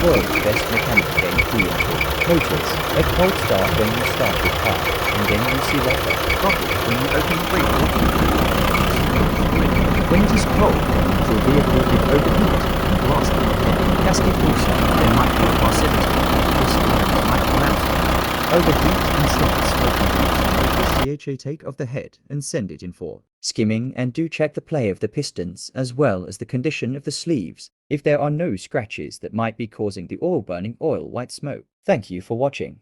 World's best mechanic game preamble. Notice a cold start when you start with hard, and then you see water bubbles when you open preamble. When it is cold, your vehicle will overheat and blast from ahead. Casting also, there might be passivity, or might come out. Overheat and starts overheat. Make the take of the head and send it in for skimming, and do check the play of the pistons as well as the condition of the sleeves if there are no scratches that might be causing the oil burning oil white smoke. Thank you for watching.